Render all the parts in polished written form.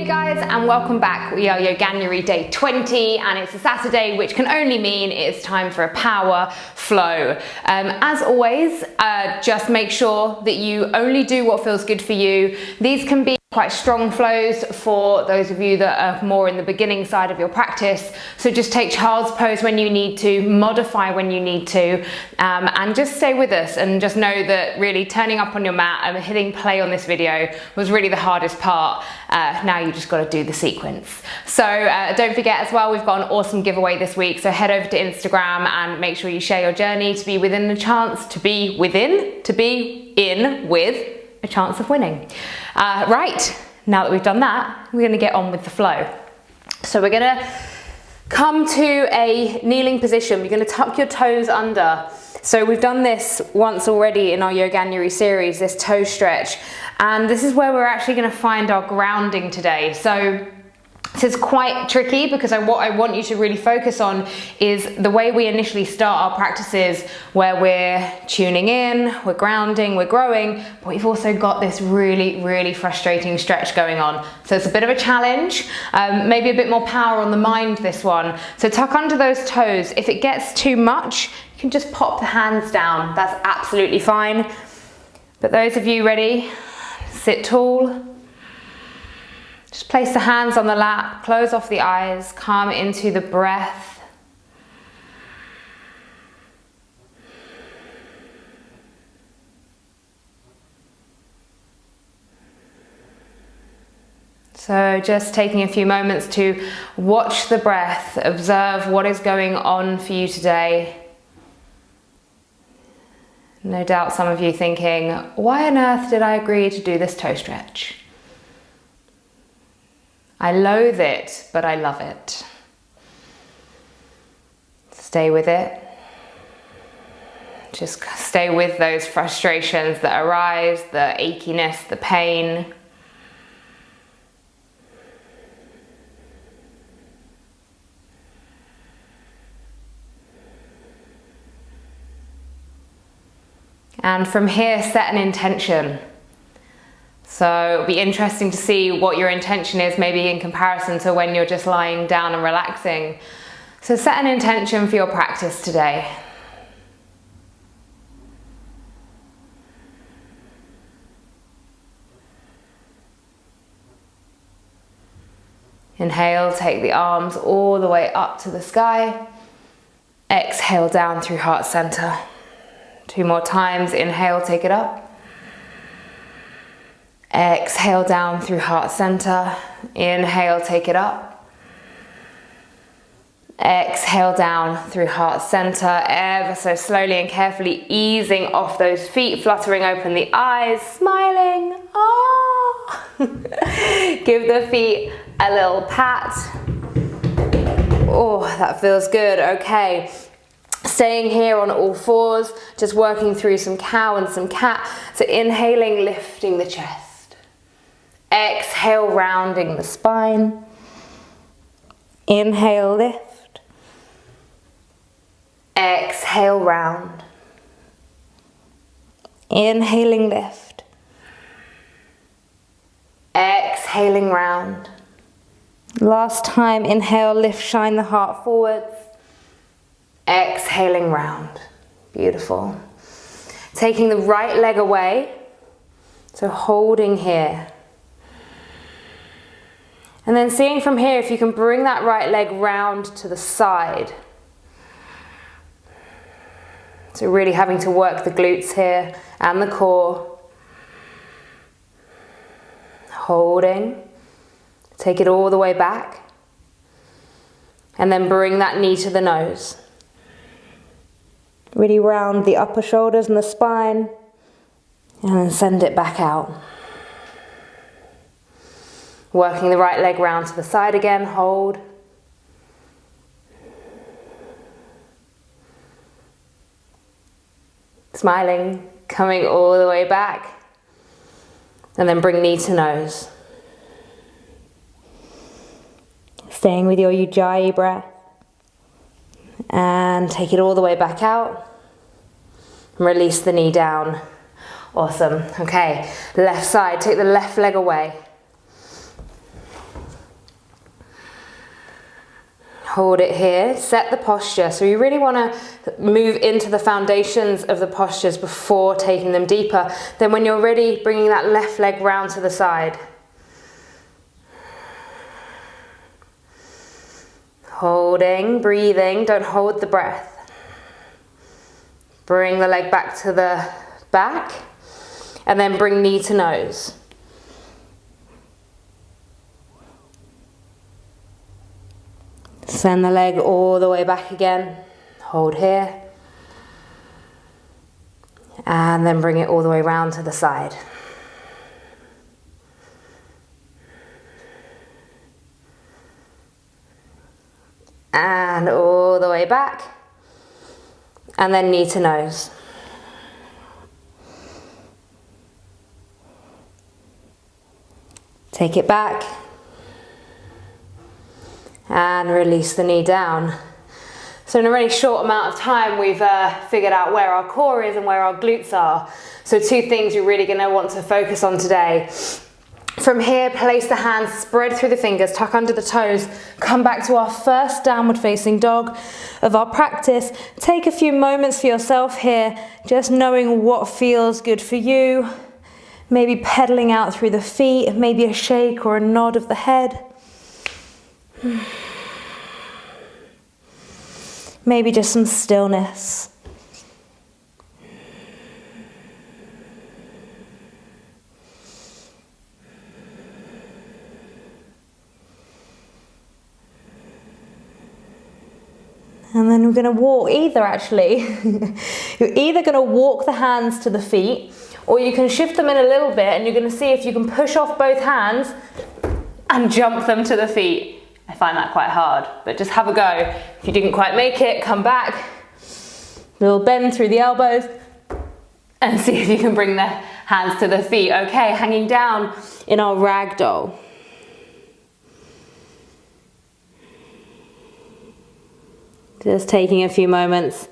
Hey guys, and welcome back. We are Yoganuary day 20 and it's a Saturday, which can only mean it's time for a power flow. As always, just make sure that you only do what feels good for you. These can be quite strong flows for those of you that are more in the beginning side of your practice. So just take child's pose when you need to, modify when you need to, and just stay with us and just know that really turning up on your mat and hitting play on this video was really the hardest part. Now you just got to do the sequence. So don't forget as well, we've got an awesome giveaway this week. So head over to Instagram and make sure you share your journey to be within the chance to be in with a chance of winning. Right, now that we've done that, we're gonna get on with the flow. So we're gonna come to a kneeling position. You're gonna tuck your toes under. So we've done this once already in our Yoganuary series, this toe stretch. And this is where we're actually gonna find our grounding today. So this is quite tricky because what I want you to really focus on is the way we initially start our practices, where we're tuning in, we're grounding, we're growing, but we've also got this really, really frustrating stretch going on. So it's a bit of a challenge, maybe a bit more power on the mind this one. So tuck under those toes. If it gets too much, you can just pop the hands down. That's absolutely fine. But those of you ready, sit tall. Just place the hands on the lap, close off the eyes, come into the breath. So just taking a few moments to watch the breath, observe what is going on for you today. No doubt some of you thinking, why on earth did I agree to do this toe stretch? I loathe it, but I love it. Stay with it. Just stay with those frustrations that arise, the achiness, the pain. And from here, set an intention. So it'll be interesting to see what your intention is, maybe in comparison to when you're just lying down and relaxing. So set an intention for your practice today. Inhale, take the arms all the way up to the sky. Exhale down through heart center. 2 more times, inhale, take it up. Exhale down through heart center. Inhale, take it up. Exhale down through heart center, ever so slowly and carefully easing off those feet, fluttering open the eyes, smiling. Oh. Give the feet a little pat. Oh, that feels good. Okay. Staying here on all fours, just working through some cow and some cat. So inhaling, lifting the chest. Exhale, rounding the spine. Inhale, lift. Exhale, round. Inhaling, lift. Exhaling, round. Last time, inhale, lift, shine the heart forwards. Exhaling, round. Beautiful. Taking the right leg away, so holding here. And then seeing from here if you can bring that right leg round to the side. So really having to work the glutes here and the core. Holding. Take it all the way back. And then bring that knee to the nose. Really round the upper shoulders and the spine. And then send it back out. Working the right leg round to the side again, hold. Smiling, coming all the way back. And then bring knee to nose. Staying with your Ujjayi breath. And take it all the way back out. And release the knee down. Awesome. Okay, left side, take the left leg away. Hold it here, set the posture. So you really want to move into the foundations of the postures before taking them deeper. Then when you're ready, bringing that left leg round to the side. Holding, breathing, don't hold the breath. Bring the leg back to the back, and then bring knee to nose. Send the leg all the way back again. Hold here. And then bring it all the way round to the side. And all the way back. And then knee to nose. Take it back. And release the knee down. So in a really short amount of time, we've figured out where our core is and where our glutes are. So 2 things you're really going to want to focus on today. From here, place the hands, spread through the fingers, tuck under the toes, come back to our first downward facing dog of our practice. Take a few moments for yourself here, just knowing what feels good for you. Maybe pedaling out through the feet, maybe a shake or a nod of the head. Maybe just some stillness. And then we're going to walk you're either going to walk the hands to the feet, or you can shift them in a little bit, and you're going to see if you can push off both hands and jump them to the feet. I find that quite hard, but just have a go. If you didn't quite make it, come back. Little bend through the elbows and see if you can bring the hands to the feet. Okay, hanging down in our ragdoll. Just taking a few moments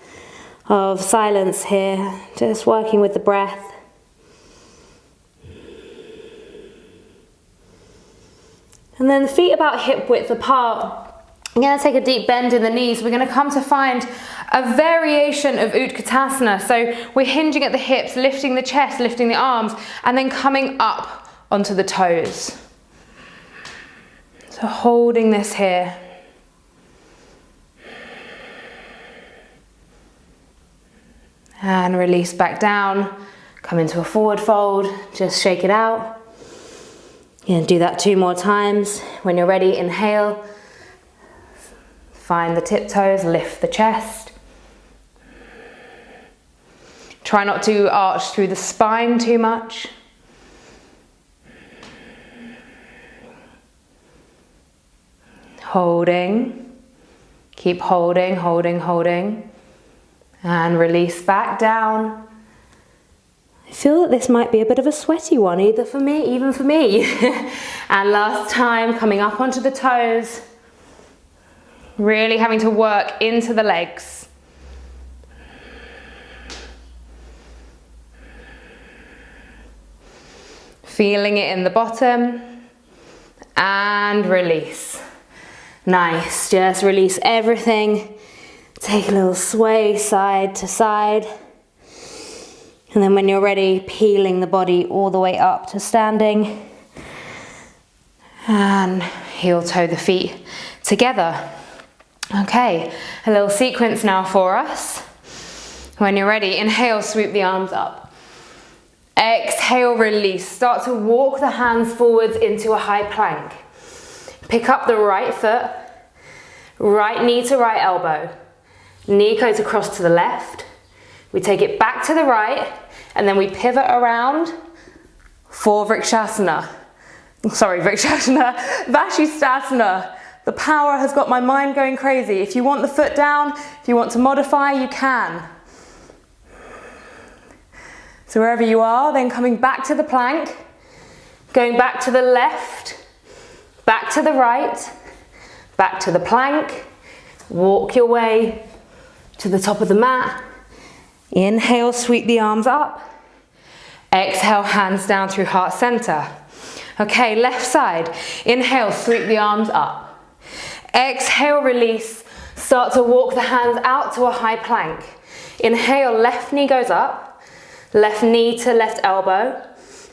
of silence here, just working with the breath. And then the feet about hip width apart. I'm going to take a deep bend in the knees. We're going to come to find a variation of Utkatasana. So we're hinging at the hips, lifting the chest, lifting the arms, and then coming up onto the toes. So holding this here. And release back down. Come into a forward fold. Just shake it out. You're going to do that 2 more times. When you're ready, inhale. Find the tiptoes, lift the chest. Try not to arch through the spine too much. Holding. Keep holding, holding, holding. And release back down. I feel that this might be a bit of a sweaty one, even for me. And last time, coming up onto the toes. Really having to work into the legs. Feeling it in the bottom. And release. Nice, just release everything. Take a little sway side to side. And then when you're ready, peeling the body all the way up to standing. And heel toe the feet together. Okay, a little sequence now for us. When you're ready, inhale, sweep the arms up. Exhale, release. Start to walk the hands forwards into a high plank. Pick up the right foot, right knee to right elbow. Knee goes across to the left. We take it back to the right, and then we pivot around for Vrikshasana. Vashisthasana. The power has got my mind going crazy. If you want the foot down, if you want to modify, you can. So wherever you are, then coming back to the plank, going back to the left, back to the right, back to the plank, walk your way to the top of the mat. Inhale, sweep the arms up. Exhale, hands down through heart center. Okay, left side. Inhale, sweep the arms up. Exhale, release. Start to walk the hands out to a high plank. Inhale, left knee goes up, left knee to left elbow,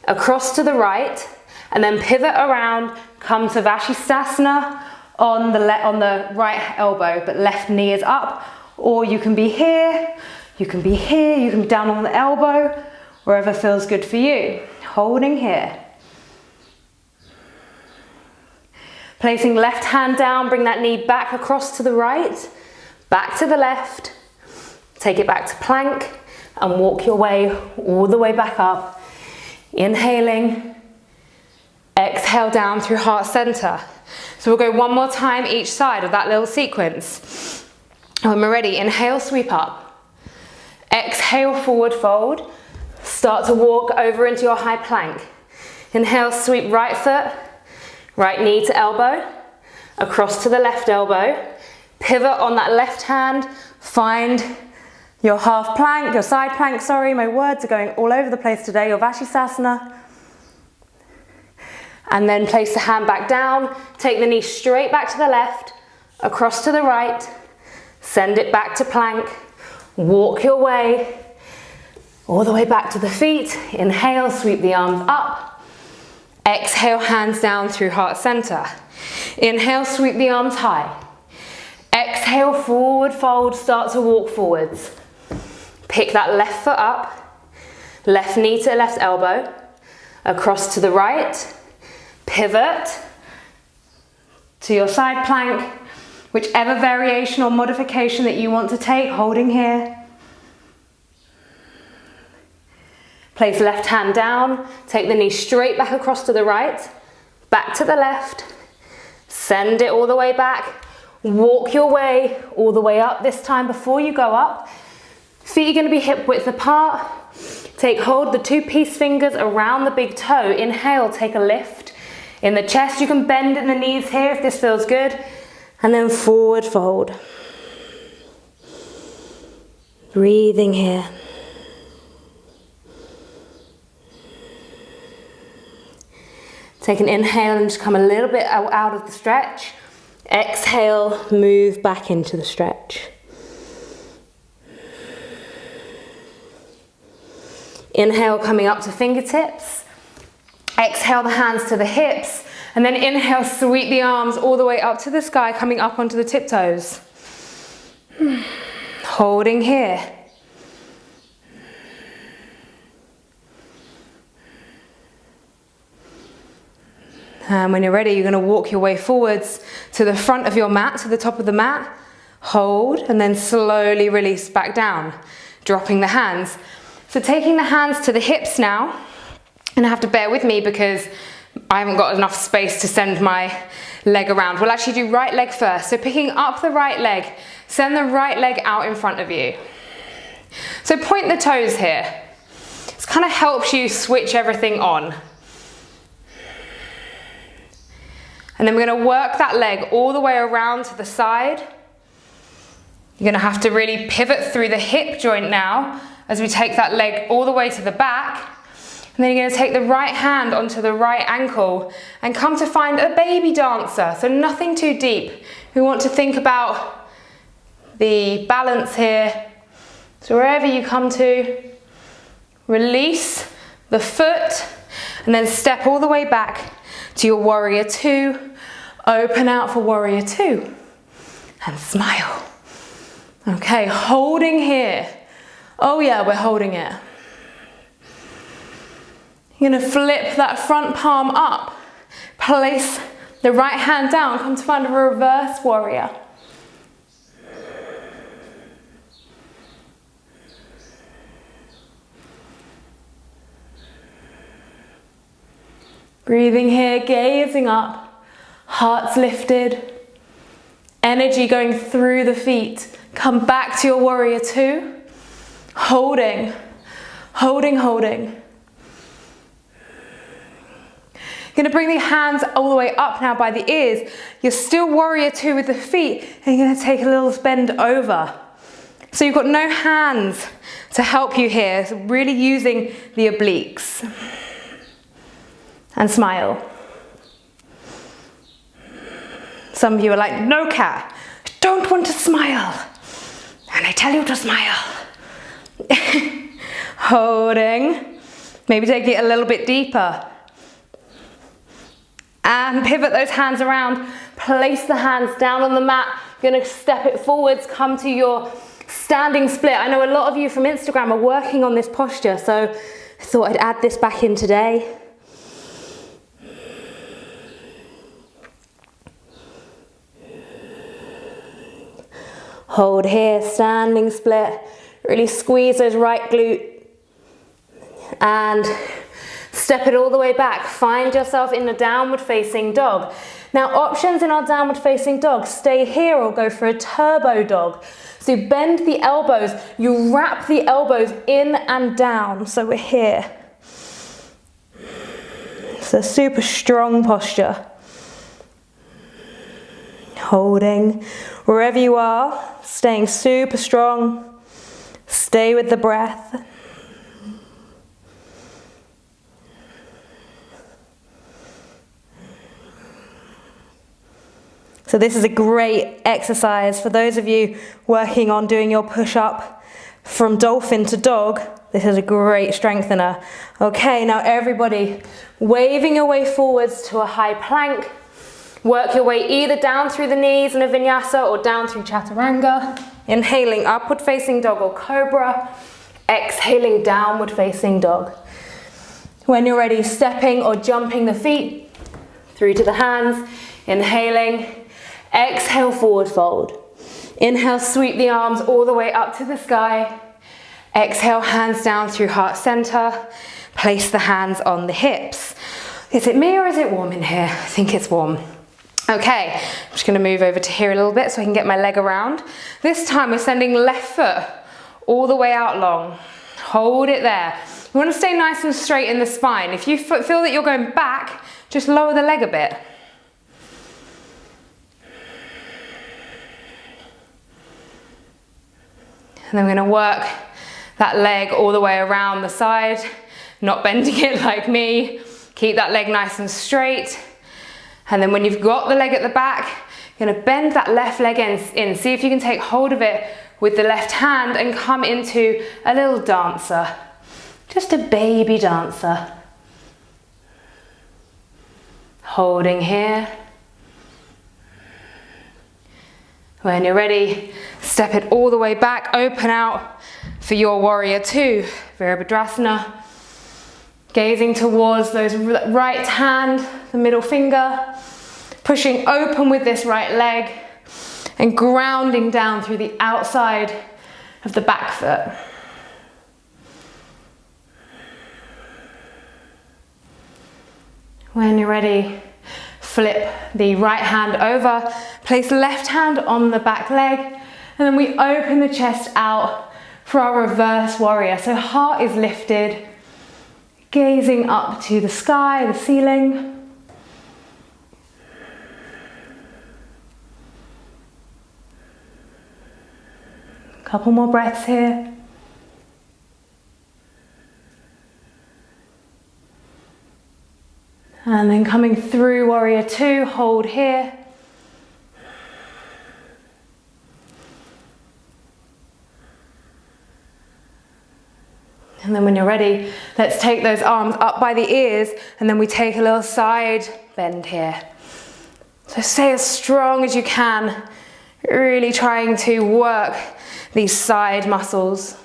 across to the right, and then pivot around, come to Vashisthasana on the right elbow, but left knee is up, or you can be here, you can be here, you can be down on the elbow, wherever feels good for you. Holding here. Placing left hand down, bring that knee back across to the right, back to the left, take it back to plank, and walk your way all the way back up. Inhaling, exhale down through heart center. So we'll go one more time each side of that little sequence. When we're ready, inhale, sweep up. Exhale, forward fold. Start to walk over into your high plank. Inhale, sweep right foot, right knee to elbow, across to the left elbow. Pivot on that left hand, find your half plank, your side plank, sorry, my words are going all over the place today, your Vashisthasana. And then place the hand back down, take the knee straight back to the left, across to the right, send it back to plank, walk your way all the way back to the feet. Inhale, sweep the arms up. Exhale, hands down through heart center. Inhale, sweep the arms high. Exhale, forward fold, start to walk forwards. Pick that left foot up, left knee to left elbow, across to the right, pivot to your side plank, whichever variation or modification that you want to take, holding here. Place left hand down, take the knee straight back across to the right, back to the left, send it all the way back, walk your way all the way up. This time before you go up, feet are going to be hip width apart. Take hold the two peace fingers around the big toe. Inhale, take a lift in the chest. You can bend in the knees here if this feels good. And then forward fold. Breathing here. Take an inhale and just come a little bit out of the stretch. Exhale, move back into the stretch. Inhale, coming up to fingertips. Exhale, the hands to the hips. And then inhale, sweep the arms all the way up to the sky, coming up onto the tiptoes. Holding here. And when you're ready, you're going to walk your way forwards to the front of your mat, to the top of the mat. Hold, and then slowly release back down, dropping the hands. So taking the hands to the hips now, and I have to bear with me because I haven't got enough space to send my leg around. We'll actually do right leg first. So picking up the right leg, send the right leg out in front of you. So point the toes here. This kind of helps you switch everything on. And then we're going to work that leg all the way around to the side. You're going to have to really pivot through the hip joint now as we take that leg all the way to the back. And then you're going to take the right hand onto the right ankle and come to find a baby dancer. So nothing too deep. We want to think about the balance here. So wherever you come to, release the foot and then step all the way back to your warrior two. Open out for warrior two and smile. Okay, holding here. Oh yeah, we're holding it. You're going to flip that front palm up. Place the right hand down. Come to find a reverse warrior. Breathing here, gazing up. Hearts lifted. Energy going through the feet. Come back to your warrior two. Holding, holding, holding. You're going to bring the hands all the way up now by the ears. You're still warrior two with the feet, and you're going to take a little bend over. So you've got no hands to help you here, so really using the obliques. And smile. Some of you are like, no cat, I don't want to smile. And I tell you to smile. Holding. Maybe take it a little bit deeper. And pivot those hands around. Place the hands down on the mat. You're going to step it forwards, come to your standing split. I know a lot of you from Instagram are working on this posture, so I thought I'd add this back in today. Hold here, standing split. Really squeeze those right glute. And step it all the way back. Find yourself in a downward facing dog. Now, options in our downward facing dog, stay here or go for a turbo dog. So you bend the elbows, you wrap the elbows in and down. So we're here. It's a super strong posture. Holding wherever you are, staying super strong. Stay with the breath. So this is a great exercise for those of you working on doing your push-up from dolphin to dog. This is a great strengthener. Okay, now everybody, waving your way forwards to a high plank. Work your way either down through the knees in a vinyasa or down through chaturanga. Inhaling upward facing dog or cobra. Exhaling downward facing dog. When you're ready, stepping or jumping the feet through to the hands. Inhaling. Exhale, forward fold. Inhale, sweep the arms all the way up to the sky. Exhale, hands down through heart center. Place the hands on the hips. Is it me or is it warm in here? I think it's warm. Okay, I'm just gonna move over to here a little bit so I can get my leg around. This time we're sending left foot all the way out long. Hold it there. You wanna stay nice and straight in the spine. If you feel that you're going back, just lower the leg a bit. And then we're going to work that leg all the way around the side, not bending it like me. Keep that leg nice and straight. And then when you've got the leg at the back, you're going to bend that left leg in. See if you can take hold of it with the left hand and come into a little dancer. Just a baby dancer. Holding here. When you're ready, step it all the way back, open out for your warrior two, Virabhadrasana. Gazing towards those right hand, the middle finger, pushing open with this right leg and grounding down through the outside of the back foot. When you're ready, flip the right hand over, place left hand on the back leg, and then we open the chest out for our reverse warrior. So heart is lifted, gazing up to the sky, the ceiling. A couple more breaths here. And then coming through warrior two, hold here. And then when you're ready, let's take those arms up by the ears and then we take a little side bend here. So stay as strong as you can, really trying to work these side muscles.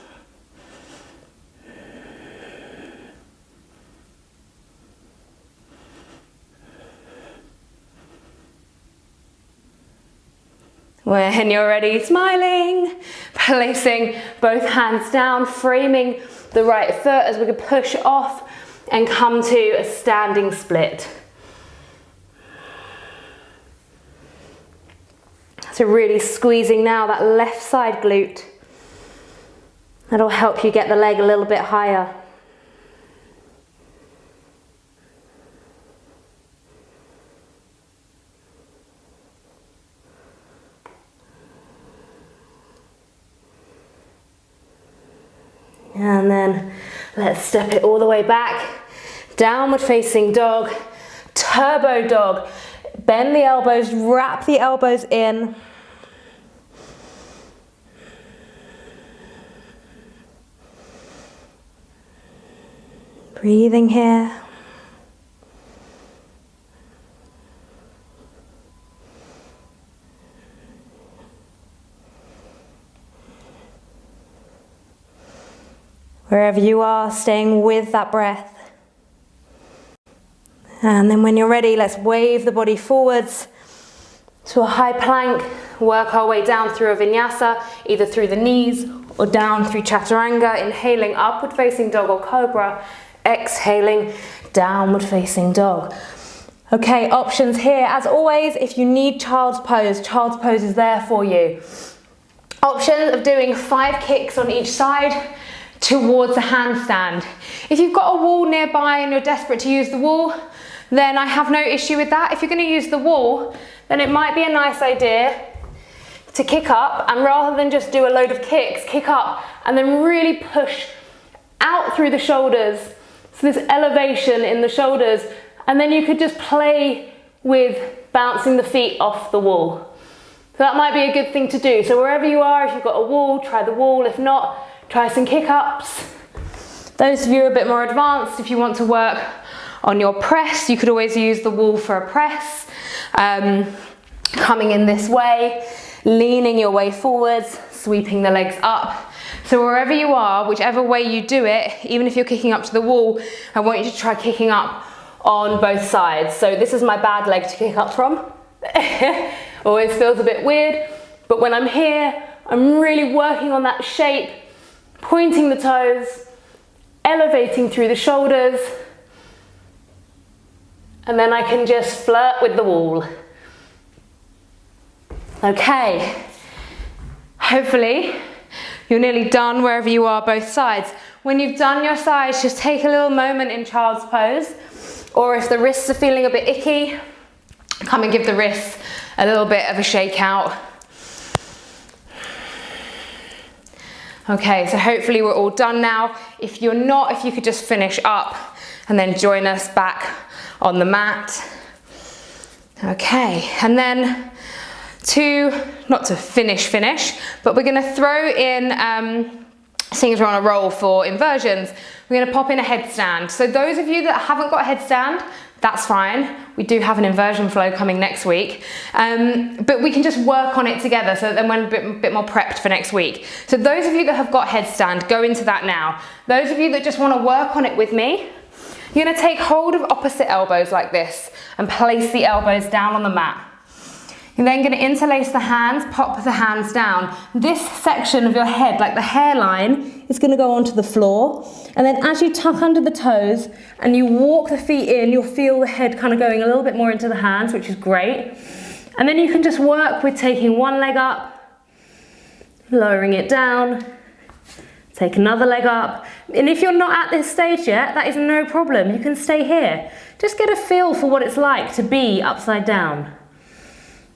When you're ready, smiling, placing both hands down, framing the right foot as we can push off and come to a standing split. So really squeezing now that left side glute. That'll help you get the leg a little bit higher. And then let's step it all the way back. Downward facing dog, turbo dog. Bend the elbows, wrap the elbows in. Breathing here. Wherever you are, staying with that breath. And then when you're ready, let's wave the body forwards to a high plank. Work our way down through a vinyasa, either through the knees or down through chaturanga. Inhaling, upward facing dog or cobra. Exhaling, downward facing dog. Okay, options here. As always, if you need child's pose is there for you. Option of doing 5 kicks on each side towards a handstand. If you've got a wall nearby and you're desperate to use the wall, then I have no issue with that. If you're going to use the wall, then it might be a nice idea to kick up, and rather than just do a load of kicks, kick up and then really push out through the shoulders. So this elevation in the shoulders, and then you could just play with bouncing the feet off the wall. So that might be a good thing to do. So wherever you are, if you've got a wall, try the wall. If not, try some kick-ups. Those of you who are a bit more advanced, if you want to work on your press, you could always use the wall for a press. Coming in this way, leaning your way forwards, sweeping the legs up. So wherever you are, whichever way you do it, even if you're kicking up to the wall, I want you to try kicking up on both sides. So this is my bad leg to kick up from. Always feels a bit weird, but when I'm here, I'm really working on that shape, pointing the toes, elevating through the shoulders, and then I can just flirt with the wall. Okay, hopefully you're nearly done wherever you are, both sides. When you've done your sides, just take a little moment in child's pose, or if the wrists are feeling a bit icky, come and give the wrists a little bit of a shake out. Okay, so hopefully we're all done now. If you're not, if you could just finish up and then join us back on the mat. Okay, and then not to finish, but we're gonna throw in, seeing as we're on a roll for inversions, we're gonna pop in a headstand. So those of you that haven't got a headstand, that's fine. We do have an inversion flow coming next week, but we can just work on it together so that then we're a bit more prepped for next week. So those of you that have got headstand, go into that now. Those of you that just wanna work on it with me, you're gonna take hold of opposite elbows like this and place the elbows down on the mat. You're then going to interlace the hands, pop the hands down. This section of your head, like the hairline, is going to go onto the floor. And then as you tuck under the toes and you walk the feet in, you'll feel the head kind of going a little bit more into the hands, which is great. And then you can just work with taking one leg up, lowering it down, take another leg up. And if you're not at this stage yet, that is no problem. You can stay here. Just get a feel for what it's like to be upside down.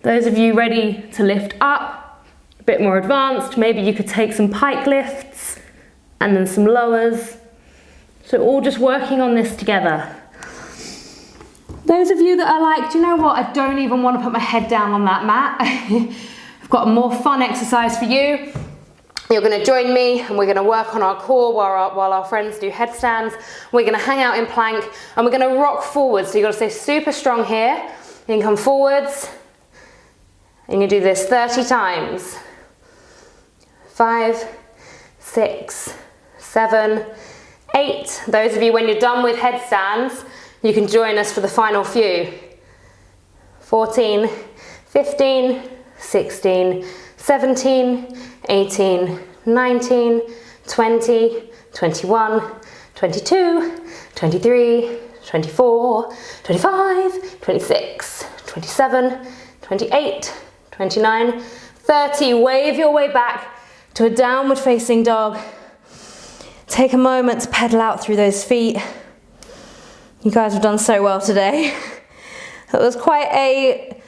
Those of you ready to lift up, a bit more advanced, maybe you could take some pike lifts and then some lowers. So all just working on this together. Those of you that are like, do you know what, I don't even want to put my head down on that mat. I've got a more fun exercise for you. You're going to join me and we're going to work on our core while our friends do headstands. We're going to hang out in plank and we're going to rock forwards. So you've got to stay super strong here. You can come forwards. And you do this 30 times. 5, 6, 7, 8. Those of you, when you're done with headstands, you can join us for the final few. 14, 15, 16, 17, 18, 19, 20, 21, 22, 23, 24, 25, 26, 27, 28, 29, 30, wave your way back to a downward facing dog. Take a moment to pedal out through those feet. You guys have done so well today. It was quite a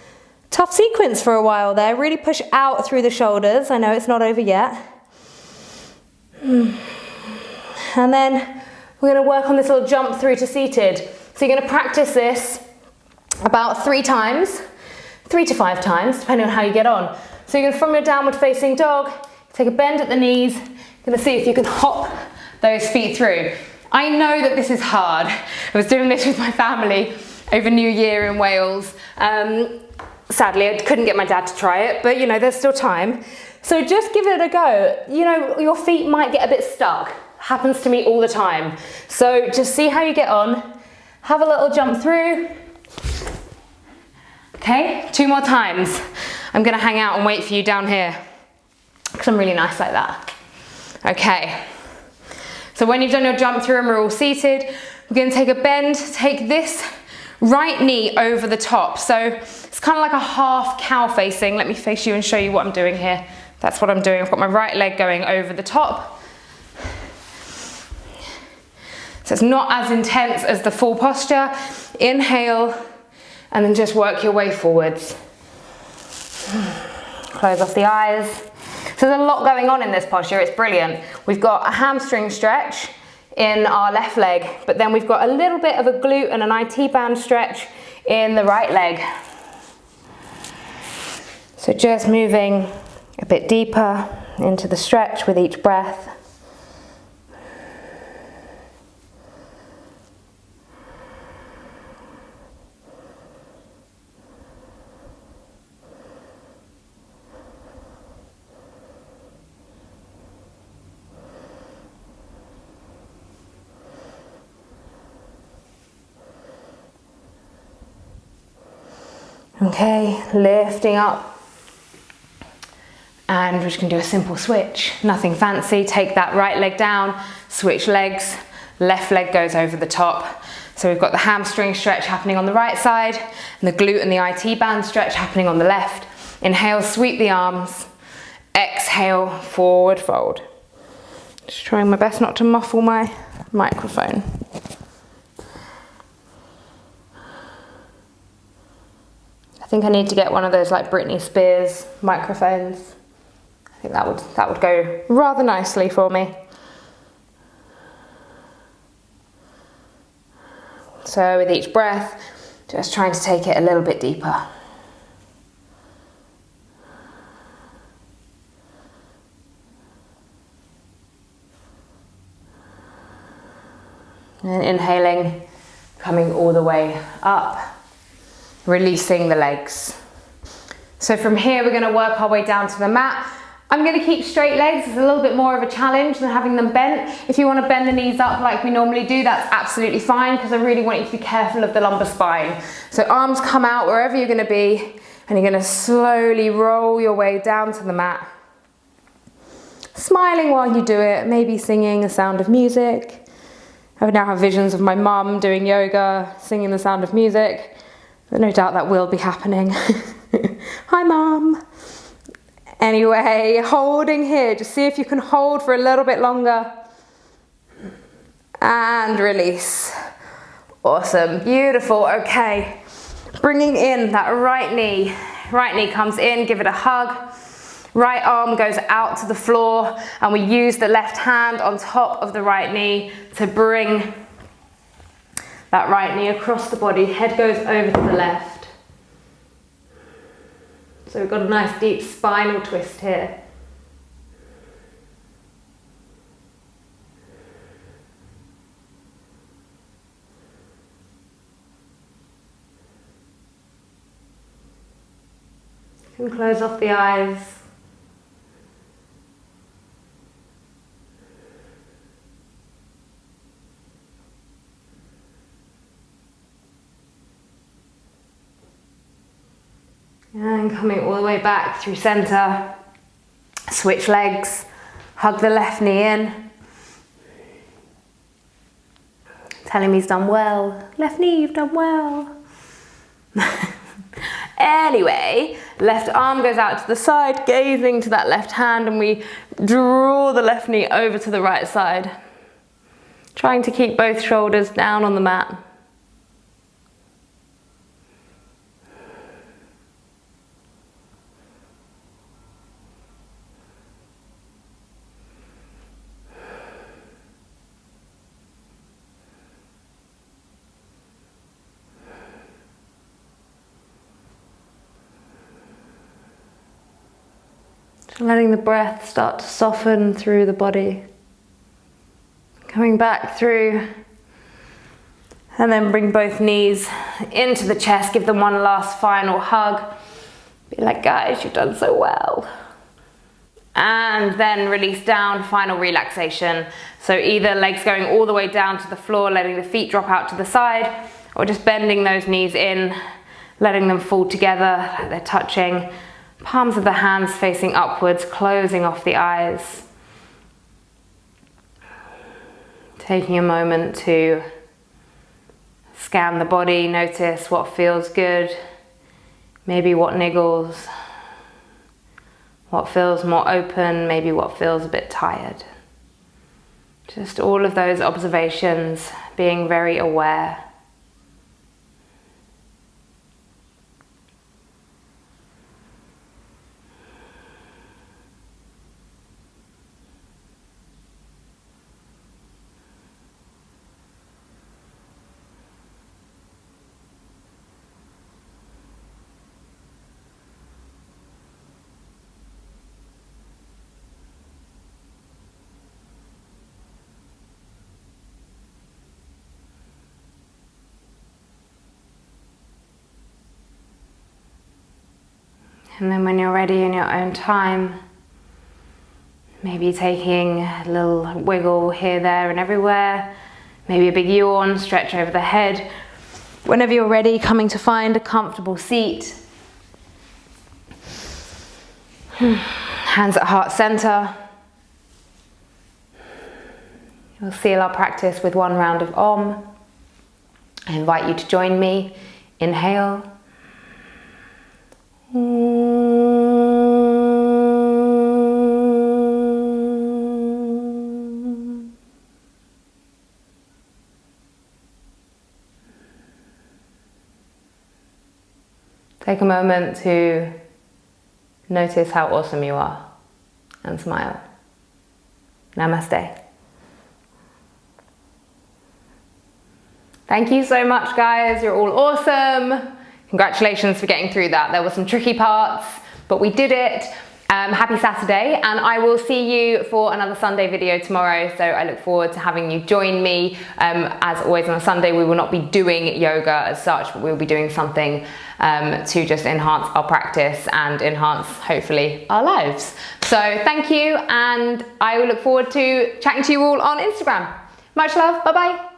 tough sequence for a while there. Really push out through the shoulders. I know it's not over yet. And then we're going to work on this little jump through to seated. So you're going to practice this about 3 times, 3 to 5 times, depending on how you get on. So you're going to, from your downward facing dog, take a bend at the knees. You're going to see if you can hop those feet through. I know that this is hard. I was doing this with my family over New Year in Wales. Sadly, I couldn't get my dad to try it, but you know, there's still time. So just give it a go. You know, your feet might get a bit stuck. Happens to me all the time. So just see how you get on. Have a little jump through. Okay, 2 more times. I'm gonna hang out and wait for you down here because I'm really nice like that. Okay, so when you've done your jump through and we're all seated, we're gonna take a bend, take this right knee over the top. So it's kind of like a half cow facing. Let me face you and show you what I'm doing here. That's what I'm doing. I've got my right leg going over the top. So it's not as intense as the full posture. Inhale, and then just work your way forwards. Close off the eyes. So there's a lot going on in this posture, it's brilliant. We've got a hamstring stretch in our left leg, but then we've got a little bit of a glute and an IT band stretch in the right leg. So just moving a bit deeper into the stretch with each breath. Okay, lifting up, and we're just going to do a simple switch, nothing fancy. Take that right leg down, switch legs, left leg goes over the top. So we've got the hamstring stretch happening on the right side, and the glute and the IT band stretch happening on the left. Inhale, sweep the arms, exhale, forward fold. Just trying my best not to muffle my microphone. I think I need to get one of those like Britney Spears microphones. I think that would go rather nicely for me. So with each breath, just trying to take it a little bit deeper. And inhaling, coming all the way up. Releasing the legs. So from here we're going to work our way down to the mat. I'm going to keep straight legs. It's a little bit more of a challenge than having them bent. If you want to bend the knees up like we normally do, that's absolutely fine, because I really want you to be careful of the lumbar spine. So arms come out wherever you're going to be, and you're going to slowly roll your way down to the mat. Smiling while you do it, maybe singing the sound of music. I now have visions of my mum doing yoga, singing the sound of music. But no doubt that will be happening. Hi, Mum. Anyway, holding here. Just see if you can hold for a little bit longer. And release. Awesome. Beautiful. Okay. Bringing in that right knee. Right knee comes in. Give it a hug. Right arm goes out to the floor. And we use the left hand on top of the right knee to bring that right knee across the body, head goes over to the left. So we've got a nice deep spinal twist here. You can close off the eyes. And coming all the way back through center. Switch legs. Hug the left knee in. Telling me he's done well. Left knee, you've done well. Anyway, left arm goes out to the side, gazing to that left hand, and we draw the left knee over to the right side. Trying to keep both shoulders down on the mat. Letting the breath start to soften through the body. Coming back through. And then bring both knees into the chest. Give them one last final hug. Be like, guys, you've done so well. And then release down, final relaxation. So either legs going all the way down to the floor, letting the feet drop out to the side, or just bending those knees in, letting them fall together like they're touching. Palms of the hands facing upwards, closing off the eyes. Taking a moment to scan the body, notice what feels good, maybe what niggles, what feels more open, maybe what feels a bit tired. Just all of those observations, being very aware. And then when you're ready in your own time, maybe taking a little wiggle here, there and everywhere, maybe a big yawn, stretch over the head. Whenever you're ready, coming to find a comfortable seat. Hands at heart center. We'll seal our practice with one round of Om. I invite you to join me. Inhale. Take a moment to notice how awesome you are and smile. Namaste. Thank you so much, guys. You're all awesome. Congratulations for getting through that. There were some tricky parts, but we did it. Happy Saturday, and I will see you for another Sunday video tomorrow. So I look forward to having you join me. As always on a Sunday, we will not be doing yoga as such, but we'll be doing something to just enhance our practice and enhance, hopefully, our lives. So thank you, and I will look forward to chatting to you all on Instagram. Much love, bye-bye.